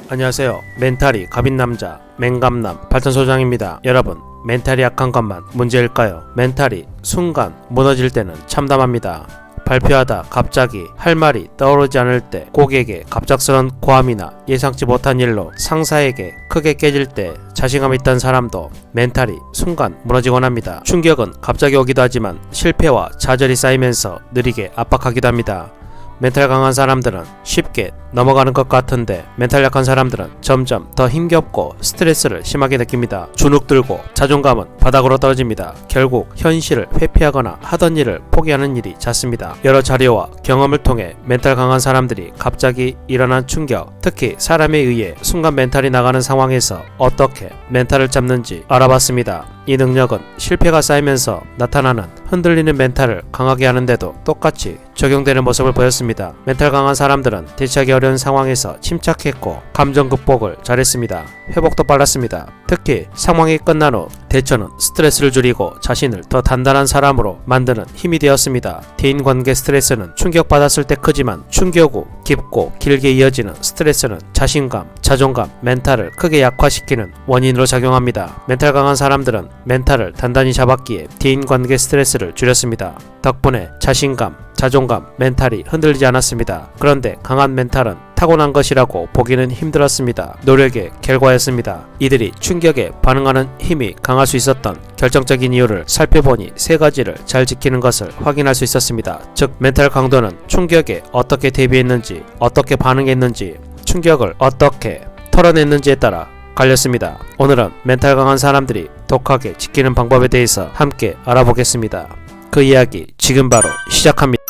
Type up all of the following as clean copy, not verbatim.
안녕하세요. 멘탈이 갑인 남자 맹감남 발전소장입니다. 여러분, 멘탈이 약한 것만 문제일까요? 멘탈이 순간 무너질 때는 참담합니다. 발표하다 갑자기 할 말이 떠오르지 않을 때, 고객의 갑작스런 고함이나 예상치 못한 일로 상사에게 크게 깨질 때 자신감 있던 사람도 멘탈이 순간 무너지곤 합니다. 충격은 갑자기 오기도 하지만 실패와 좌절이 쌓이면서 느리게 압박하기도 합니다. 멘탈 강한 사람들은 쉽게 넘어가는 것 같은데, 멘탈 약한 사람들은 점점 더 힘겹고 스트레스를 심하게 느낍니다. 주눅 들고 자존감은 바닥으로 떨어집니다. 결국 현실을 회피하거나 하던 일을 포기하는 일이 잦습니다. 여러 자료와 경험을 통해 멘탈 강한 사람들이 갑자기 일어난 충격, 특히 사람에 의해 순간 멘탈이 나가는 상황에서 어떻게 멘탈을 잡는지 알아봤습니다. 이 능력은 실패가 쌓이면서 나타나는 흔들리는 멘탈을 강하게 하는데도 똑같이 적용되는 모습을 보였습니다. 멘탈 강한 사람들은 대처하기 어려운 상황에서 침착했고 감정 극복을 잘했습니다. 회복도 빨랐습니다. 특히 상황이 끝난 후 대처는 스트레스를 줄이고 자신을 더 단단한 사람으로 만드는 힘이 되었습니다. 대인관계 스트레스는 충격받았을 때 크지만 충격 후 깊고 길게 이어지는 스트레스는 자신감, 자존감, 멘탈을 크게 약화시키는 원인으로 작용합니다. 멘탈 강한 사람들은 멘탈을 단단히 잡았기에 대인관계 스트레스를 줄였습니다. 덕분에 자신감, 자존감, 멘탈이 흔들리지 않았습니다. 그런데 강한 멘탈은 타고난 것이라고 보기는 힘들었습니다. 노력의 결과였습니다. 이들이 충격에 반응하는 힘이 강할 수 있었던 결정적인 이유를 살펴보니 세 가지를 잘 지키는 것을 확인할 수 있었습니다. 즉, 멘탈 강도는 충격에 어떻게 대비했는지, 어떻게 반응했는지, 충격을 어떻게 털어냈는지에 따라 갈렸습니다. 오늘은 멘탈 강한 사람들이 독하게 지키는 방법에 대해서 함께 알아보겠습니다. 그 이야기 지금 바로 시작합니다.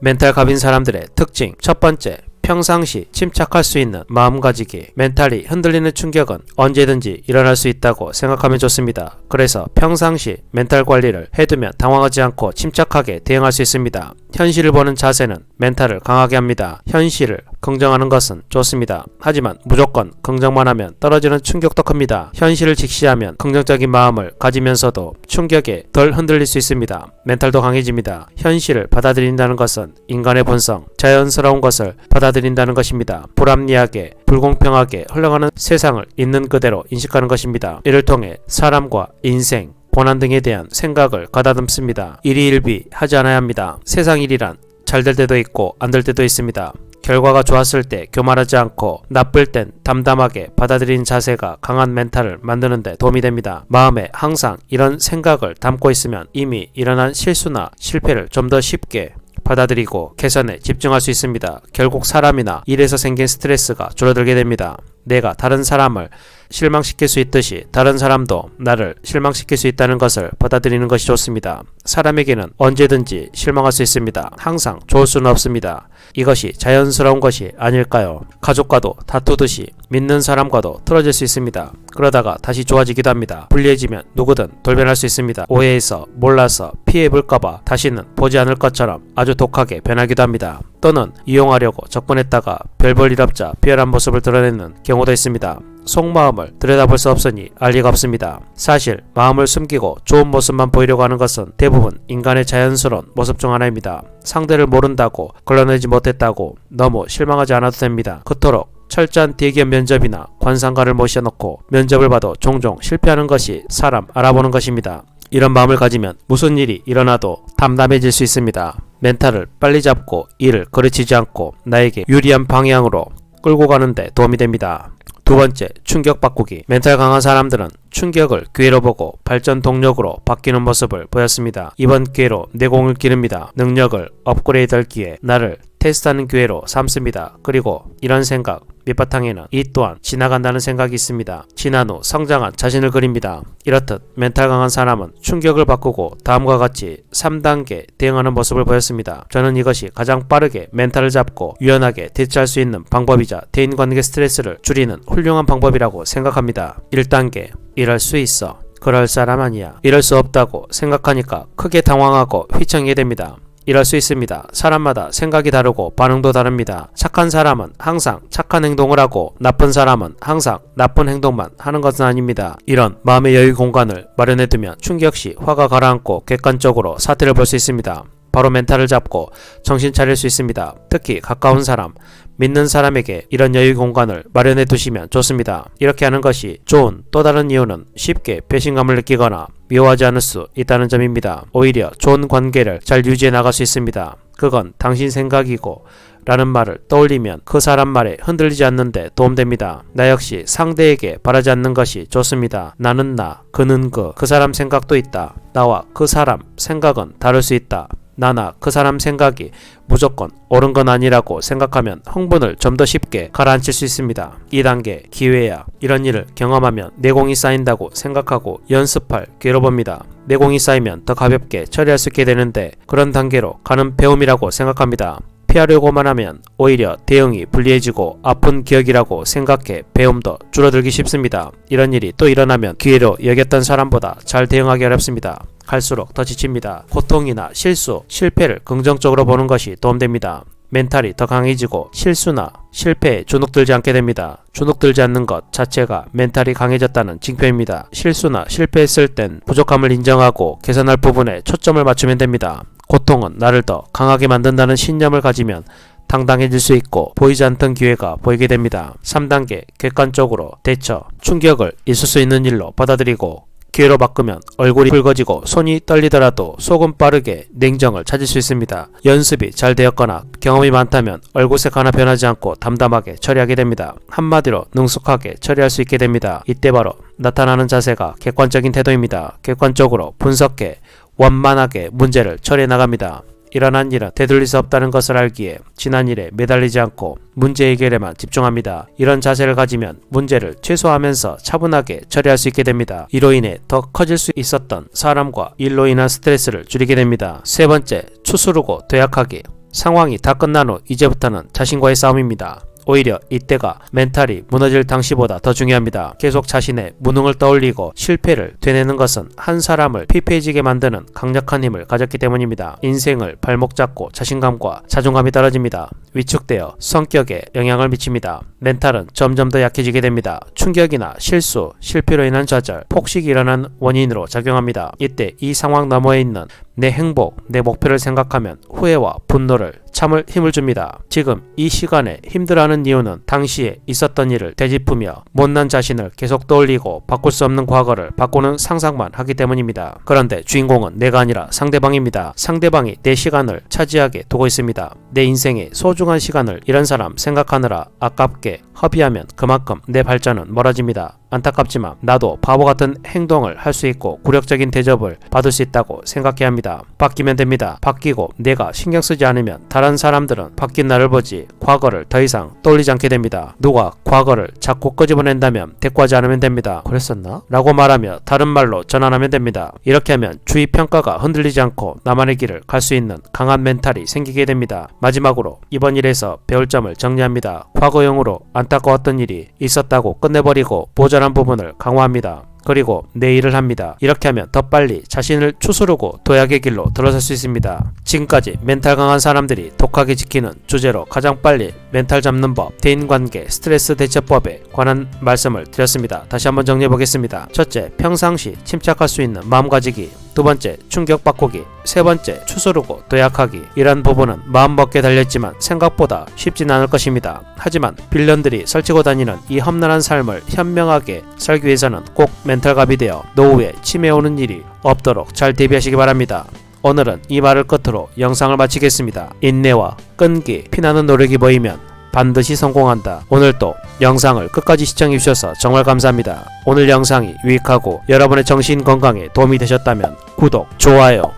멘탈 갑인 사람들의 특징. 첫 번째, 평상시 침착할 수 있는 마음가짐이. 멘탈이 흔들리는 충격은 언제든지 일어날 수 있다고 생각하면 좋습니다. 그래서 평상시 멘탈 관리를 해두면 당황하지 않고 침착하게 대응할 수 있습니다. 현실을 보는 자세는 멘탈을 강하게 합니다. 현실을 긍정하는 것은 좋습니다. 하지만 무조건 긍정만 하면 떨어지는 충격도 큽니다. 현실을 직시하면 긍정적인 마음을 가지면서도 충격에 덜 흔들릴 수 있습니다. 멘탈도 강해집니다. 현실을 받아들인다는 것은 인간의 본성, 자연스러운 것을 받아들인다는 것입니다. 불합리하게, 불공평하게 흘러가는 세상을 있는 그대로 인식하는 것입니다. 이를 통해 사람과 인생, 고난 등에 대한 생각을 가다듬습니다. 일희일비 하지 않아야 합니다. 세상 일이란 잘 될 때도 있고 안 될 때도 있습니다. 결과가 좋았을 때 교만하지 않고 나쁠 땐 담담하게 받아들이는 자세가 강한 멘탈을 만드는 데 도움이 됩니다. 마음에 항상 이런 생각을 담고 있으면 이미 일어난 실수나 실패를 좀 더 쉽게 받아들이고 개선에 집중할 수 있습니다. 결국 사람이나 일에서 생긴 스트레스가 줄어들게 됩니다. 내가 다른 사람을 실망시킬 수 있듯이 다른 사람도 나를 실망시킬 수 있다는 것을 받아들이는 것이 좋습니다. 사람에게는 언제든지 실망할 수 있습니다. 항상 좋을 수는 없습니다. 이것이 자연스러운 것이 아닐까요? 가족과도 다투듯이 믿는 사람과도 틀어질 수 있습니다. 그러다가 다시 좋아지기도 합니다. 불리해지면 누구든 돌변할 수 있습니다. 오해해서 몰라서 피해볼까봐 다시는 보지 않을 것처럼 아주 독하게 변하기도 합니다. 또는 이용하려고 접근했다가 별 볼 일 없자 비열한 모습을 드러내는 경우도 있습니다. 속마음을 들여다볼 수 없으니 알 리가 없습니다. 사실 마음을 숨기고 좋은 모습만 보이려고 하는 것은 대부분 인간의 자연스러운 모습 중 하나입니다. 상대를 모른다고 걸러내지 못했다고 너무 실망하지 않아도 됩니다. 그토록 철저한 대기업 면접이나 관상가를 모셔놓고 면접을 봐도 종종 실패하는 것이 사람 알아보는 것입니다. 이런 마음을 가지면 무슨 일이 일어나도 담담해질 수 있습니다. 멘탈을 빨리 잡고 일을 거르치지 않고 나에게 유리한 방향으로 끌고 가는데 도움이 됩니다. 두 번째, 충격 바꾸기. 멘탈 강한 사람들은 충격을 기회로 보고 발전 동력으로 바뀌는 모습을 보였습니다. 이번 기회로 내공을 기릅니다. 능력을 업그레이드할 기회, 나를 테스트하는 기회로 삼습니다. 그리고 이런 생각, 밑바탕에는 이 또한 지나간다는 생각이 있습니다. 지난 후 성장한 자신을 그립니다. 이렇듯 멘탈 강한 사람은 충격을 바꾸고 다음과 같이 3단계 대응하는 모습을 보였습니다. 저는 이것이 가장 빠르게 멘탈을 잡고 유연하게 대처할 수 있는 방법이자 대인관계 스트레스를 줄이는 훌륭한 방법이라고 생각합니다. 1단계, 이럴 수 있어. 그럴 사람 아니야. 이럴 수 없다고 생각하니까 크게 당황하고 휘청이게 됩니다. 이럴 수 있습니다. 사람마다 생각이 다르고 반응도 다릅니다. 착한 사람은 항상 착한 행동을 하고 나쁜 사람은 항상 나쁜 행동만 하는 것은 아닙니다. 이런 마음의 여유 공간을 마련해두면 충격 시 화가 가라앉고 객관적으로 사태를 볼 수 있습니다. 바로 멘탈을 잡고 정신 차릴 수 있습니다. 특히 가까운 사람, 믿는 사람에게 이런 여유 공간을 마련해 두시면 좋습니다. 이렇게 하는 것이 좋은 또 다른 이유는 쉽게 배신감을 느끼거나 미워하지 않을 수 있다는 점입니다. 오히려 좋은 관계를 잘 유지해 나갈 수 있습니다. 그건 당신 생각이고 라는 말을 떠올리면 그 사람 말에 흔들리지 않는데 도움됩니다. 나 역시 상대에게 바라지 않는 것이 좋습니다. 나는 나, 그는 그 사람 생각도 있다. 나와 그 사람 생각은 다를 수 있다. 나나 그 사람 생각이 무조건 옳은 건 아니라고 생각하면 흥분을 좀 더 쉽게 가라앉힐 수 있습니다. 2단계 기회야. 이런 일을 경험하면 내공이 쌓인다고 생각하고 연습할 기회로 봅니다. 내공이 쌓이면 더 가볍게 처리할 수 있게 되는데 그런 단계로 가는 배움이라고 생각합니다. 피하려고만 하면 오히려 대응이 불리해지고 아픈 기억이라고 생각해 배움도 줄어들기 쉽습니다. 이런 일이 또 일어나면 기회로 여겼던 사람보다 잘 대응하기 어렵습니다. 갈수록 더 지칩니다. 고통이나 실수, 실패를 긍정적으로 보는 것이 도움됩니다. 멘탈이 더 강해지고 실수나 실패에 주눅들지 않게 됩니다. 주눅들지 않는 것 자체가 멘탈이 강해졌다는 징표입니다. 실수나 실패했을 땐 부족함을 인정하고 개선할 부분에 초점을 맞추면 됩니다. 고통은 나를 더 강하게 만든다는 신념을 가지면 당당해질 수 있고 보이지 않던 기회가 보이게 됩니다. 3단계 객관적으로 대처. 충격을 있을 수 있는 일로 받아들이고 기회로 바꾸면 얼굴이 붉어지고 손이 떨리더라도 속은 빠르게 냉정을 찾을 수 있습니다. 연습이 잘 되었거나 경험이 많다면 얼굴색 하나 변하지 않고 담담하게 처리하게 됩니다. 한마디로 능숙하게 처리할 수 있게 됩니다. 이때 바로 나타나는 자세가 객관적인 태도입니다. 객관적으로 분석해 원만하게 문제를 처리해 나갑니다. 일어난 일은 되돌릴 수 없다는 것을 알기에 지난 일에 매달리지 않고 문제 해결에만 집중합니다. 이런 자세를 가지면 문제를 최소화하면서 차분하게 처리할 수 있게 됩니다. 이로 인해 더 커질 수 있었던 사람과 일로 인한 스트레스를 줄이게 됩니다. 3번째, 추스르고 도약하기. 상황이 다 끝난 후 이제부터는 자신과의 싸움입니다. 오히려 이때가 멘탈이 무너질 당시보다 더 중요합니다. 계속 자신의 무능을 떠올리고 실패를 되뇌는 것은 한 사람을 피폐해지게 만드는 강력한 힘을 가졌기 때문입니다. 인생을 발목 잡고 자신감과 자존감이 떨어집니다. 위축되어 성격에 영향을 미칩니다. 멘탈은 점점 더 약해지게 됩니다. 충격이나 실수, 실패로 인한 좌절, 폭식이 일어난 원인으로 작용합니다. 이때 이 상황 너머에 있는 내 행복, 내 목표를 생각하면 후회와 분노를 참을 힘을 줍니다. 지금 이 시간에 힘들어하는 이유는 당시에 있었던 일을 되짚으며 못난 자신을 계속 떠올리고 바꿀 수 없는 과거를 바꾸는 상상만 하기 때문입니다. 그런데 주인공은 내가 아니라 상대방입니다. 상대방이 내 시간을 차지하게 두고 있습니다. 내 인생의 소중한 시간을 이런 사람 생각하느라 아깝게 허비하면 그만큼 내 발전은 멀어집니다. 안타깝지만 나도 바보 같은 행동을 할 수 있고 굴욕적인 대접을 받을 수 있다고 생각해야 합니다. 바뀌면 됩니다. 바뀌고 내가 신경 쓰지 않으면 다른 사람들은 바뀐 나를 보지 과거를 더 이상 떠올리지 않게 됩니다. 누가 과거를 자꾸 끄집어낸다면 대꾸하지 않으면 됩니다. 그랬었나? 라고 말하며 다른 말로 전환하면 됩니다. 이렇게 하면 주위 평가가 흔들리지 않고 나만의 길을 갈 수 있는 강한 멘탈이 생기게 됩니다. 마지막으로 이번 일에서 배울 점을 정리합니다. 과거형으로 안타까웠던 일이 있었다고 끝내버리고 모자란 부분을 강화합니다. 그리고 내 일을 합니다. 이렇게 하면 더 빨리 자신을 추스르고 도약의 길로 들어설 수 있습니다. 지금까지 멘탈 강한 사람들이 독하게 지키는 주제로 가장 빨리 멘탈 잡는 법, 대인관계, 스트레스 대처법에 관한 말씀을 드렸습니다. 다시 한번 정리해 보겠습니다. 첫째, 평상시 침착할 수 있는 마음가짐이. 두 번째, 충격 바꾸기. 세 번째, 추스르고 도약하기. 이런 부분은 마음먹기에 달렸지만 생각보다 쉽진 않을 것입니다. 하지만 빌런들이 설치고 다니는 이 험난한 삶을 현명하게 살기 위해서는 꼭 멘탈갑이 되어 노후에 치매 오는 일이 없도록 잘 대비하시기 바랍니다. 오늘은 이 말을 끝으로 영상을 마치겠습니다. 인내와 끈기, 피나는 노력이 보이면 반드시 성공한다. 오늘도 영상을 끝까지 시청해주셔서 정말 감사합니다. 오늘 영상이 유익하고 여러분의 정신 건강에 도움이 되셨다면 구독, 좋아요,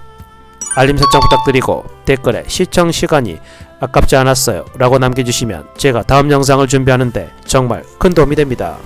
알림 설정 부탁드리고 댓글에 시청 시간이 아깝지 않았어요 라고 남겨주시면 제가 다음 영상을 준비하는데 정말 큰 도움이 됩니다.